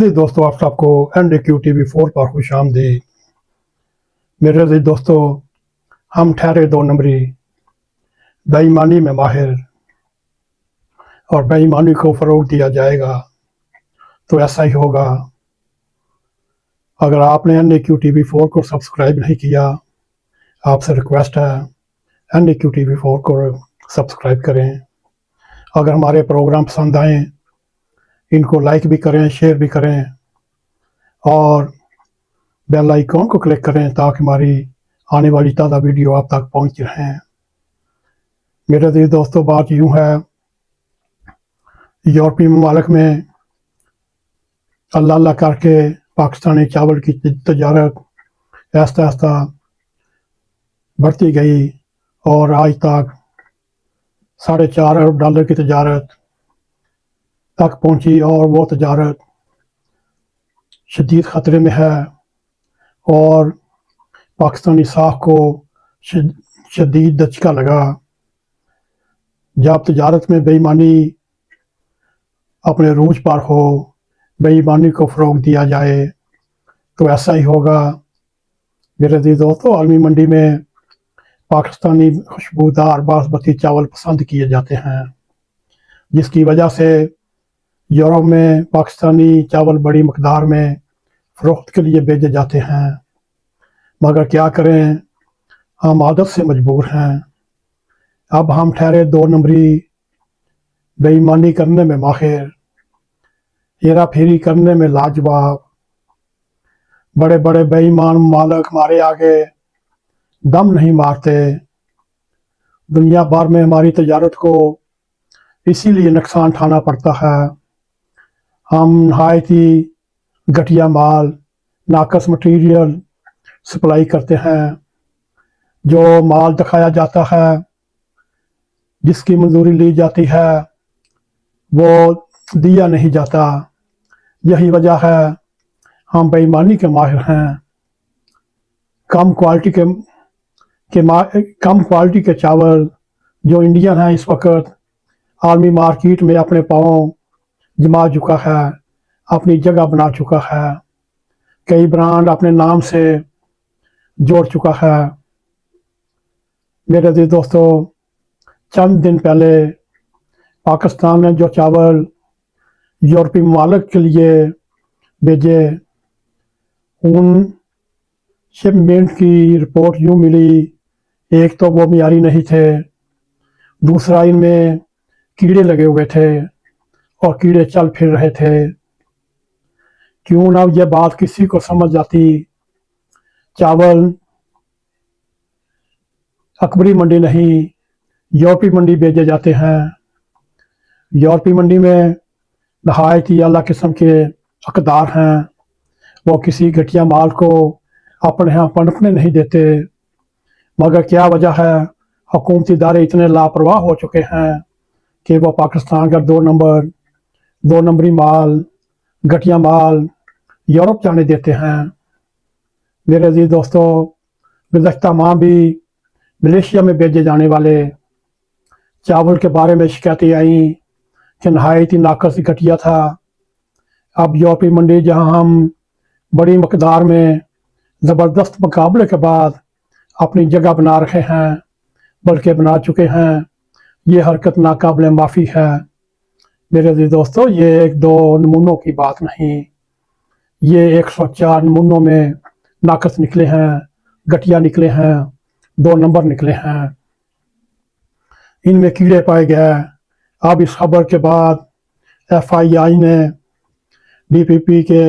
जी दोस्तों, आप सबको NDQ-TV4 पर खुश आमदीद। मेरे अज़ीज़ दोस्तों, हम ठहरे दो नंबरी, बेईमानी में माहिर, और बेईमानी को फ़रोग़ दिया जाएगा तो ऐसा ही होगा। अगर आपने NDQ-TV4 को सब्सक्राइब नहीं किया, आपसे रिक्वेस्ट है NDQ-TV4 को सब्सक्राइब करें। अगर हमारे प्रोग्राम पसंद आएँ, इनको लाइक भी करें, शेयर भी करें और बेल आइकॉन को क्लिक करें ताकि हमारी आने वाली ताज़ा वीडियो आप तक पहुंच रहें। मेरे अज़ीज़ दोस्तों, बात यूँ है, यूरोपीय ममालिक में अल्लाह अल्लाह करके पाकिस्तानी चावल की तजारत आहिस्ता आहिस्ता बढ़ती गई और आज तक $4.5 अरब की तजारत तक पहुंची और वो तजारत शदीद ख़तरे में है और पाकिस्तानी साख को शदीद दचका लगा। जब तजारत में बेईमानी अपने रूज पर हो, बेईमानी को फ़रोग़ दिया जाए तो ऐसा ही होगा। मेरे अज़ीज़ दोस्तों, आलमी मंडी में पाकिस्तानी खुशबूदार बासमती चावल पसंद किए जाते हैं, जिसकी वजह से यूरोप में पाकिस्तानी चावल बड़ी मकदार में फ़रोख्त के लिए भेजे जाते हैं। मगर क्या करें, हम आदत से मजबूर हैं। अब हम ठहरे दो नंबरी, बेईमानी करने में माहिर, हेरा फेरी करने में लाजवाब। बड़े बड़े बेईमान मालिक हमारे आगे दम नहीं मारते। दुनिया भर में हमारी तजारत को इसीलिए नुकसान उठाना पड़ता है। हम नहायत ही घटिया माल, नाकस मटीरियल सप्लाई करते हैं। जो माल दिखाया जाता है, जिसकी मंजूरी ली जाती है, वो दिया नहीं जाता। यही वजह है हम बेईमानी के माहिर हैं। कम क्वालिटी के चावल जो इंडियन हैं इस वक्त आलमी मार्केट में अपने पाँव जमा चुका है, अपनी जगह बना चुका है, कई ब्रांड अपने नाम से जोड़ चुका है। मेरे अज़ीज़ दोस्तों, चंद दिन पहले पाकिस्तान ने जो चावल यूरोपीय ममालिक के लिए भेजे, उन शिपमेंट की रिपोर्ट यूँ मिली, एक तो वो मियारी नहीं थे, दूसरा इनमें कीड़े लगे हुए थे और कीड़े चल फिर रहे थे। क्यों ना ये बात किसी को समझ आती। चावल अकबरी मंडी नहीं, यूरोपीय मंडी भेजे जाते हैं। यूरोपीय मंडी में नहायत ही आला किस्म के हकदार हैं। वो किसी घटिया माल को अपने यहाँ पनपने नहीं देते। मगर क्या वजह है, हुकूमती इदारे इतने लापरवाह हो चुके हैं कि वो पाकिस्तान का दो नंबरी माल, घटिया माल यूरोप जाने देते हैं। मेरे अजीज दोस्तों, गुज़श्ता माह भी मलेशिया में भेजे जाने वाले चावल के बारे में शिकायतें आईं कि नहायत ही नाकस घटिया था। अब यूरोपीय मंडी, जहां हम बड़ी मकदार में ज़बरदस्त मुकाबले के बाद अपनी जगह बना रहे हैं, बल्कि बना चुके हैं, ये हरकत नाकाबिले माफ़ी है। मेरे अजीज दोस्तों, ये एक दो नमूनों की बात नहीं, ये 104 नमूनों में नाकस निकले हैं, घटिया निकले हैं, 2 नंबर निकले हैं, इनमें कीड़े पाए गए। अब इस खबर के बाद FII ने DPP के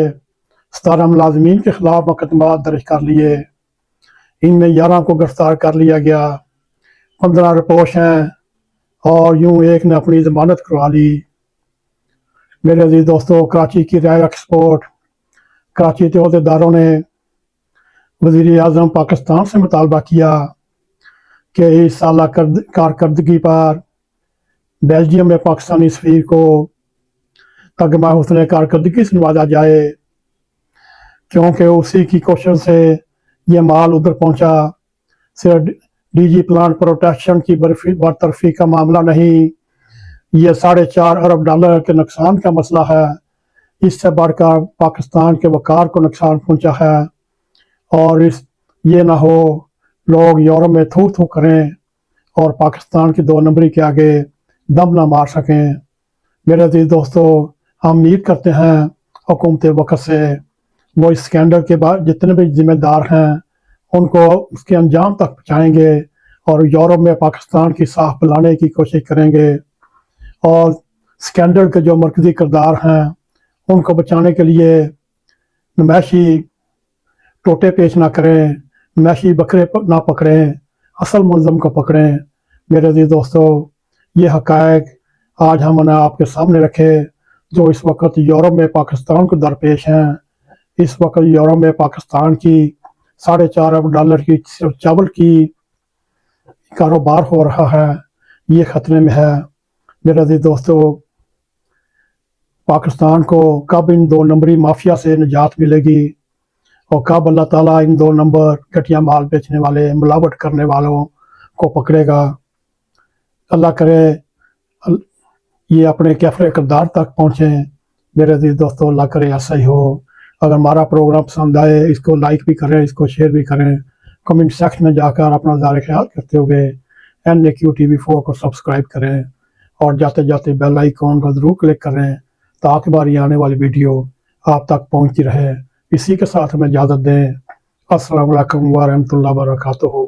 17 मुलाजमीन के खिलाफ मुकदमा दर्ज कर लिए। इनमें 11 को गिरफ्तार कर लिया गया, 15 रिपोर्ट हैं और यूं एक ने अपनी जमानत करवा ली। मेरे अजीज दोस्तों, कराची की राय एक्सपोर्ट, कराची के अहदेदारों ने वज़ीर आज़म पाकिस्तान से मुतालबा किया कि इस साला कारकर्दगी पर बेल्जियम में पाकिस्तानी सफ़ीर को तगमा हुस्न कारकर्दगी से नवाजा जाए, क्योंकि उसी की कोशिश से ये माल उधर पहुंचा। सिर्फ DG प्लांट प्रोटेक्शन की बरतरफी का मामला नहीं, ये $4.5 अरब के नुकसान का मसला है। इससे बढ़कर पाकिस्तान के वक़ार को नुकसान पहुंचा है। और ये ना हो लोग यूरोप में थू थू करें और पाकिस्तान की 2 नंबरी के आगे दम ना मार सकें। मेरे अजीज दोस्तों, हम उम्मीद करते हैं हुकूमत वक़्त से वो इस स्कैंडल के बाद जितने भी जिम्मेदार हैं उनको उसके अंजाम तक पहुँचाएंगे और यूरोप में पाकिस्तान की साख पिलाने की कोशिश करेंगे। और स्कैंडल के जो मरकज़ी किरदार हैं उनको बचाने के लिए नुमाइशी टोटे पेश ना करें, नुमाइशी बकरे ना पकड़ें, असल मुलज़म को पकड़ें। मेरे अजीज दोस्तों, ये हक़ाइक़ आज हमने आपके सामने रखे जो इस वक्त यूरोप में पाकिस्तान को दरपेश हैं। इस वक्त यूरोप में पाकिस्तान की $4.5 अरब की चावल की कारोबार हो रहा है, ये ख़तरे में है। मेरे अजीज दोस्तों, पाकिस्तान को कब इन 2 नंबरी माफिया से निजात मिलेगी और कब अल्लाह ताला इन 2 नंबर घटिया माल बेचने वाले, मिलावट करने वालों को पकड़ेगा। अल्लाह करे ये अपने कैफरे किरदार तक पहुँचें। मेरे अजीज दोस्तों, अल्लाह करे ऐसा ही हो। अगर हमारा प्रोग्राम पसंद आए इसको लाइक भी करें, इसको शेयर भी करें। कमेंट सेक्शन में जाकर अपना ज़ाहिर ख्याल करते हुए NAQ TV4 को सब्सक्राइब करें और जाते जाते बेल आइकॉन को ज़रूर क्लिक करें ताकि हमारी आने वाली वीडियो आप तक पहुंचती रहे। इसी के साथ हमें इजाज़त दें। अस्सलामु अलैकुम व रहमतुल्लाहि व बरकातुहू।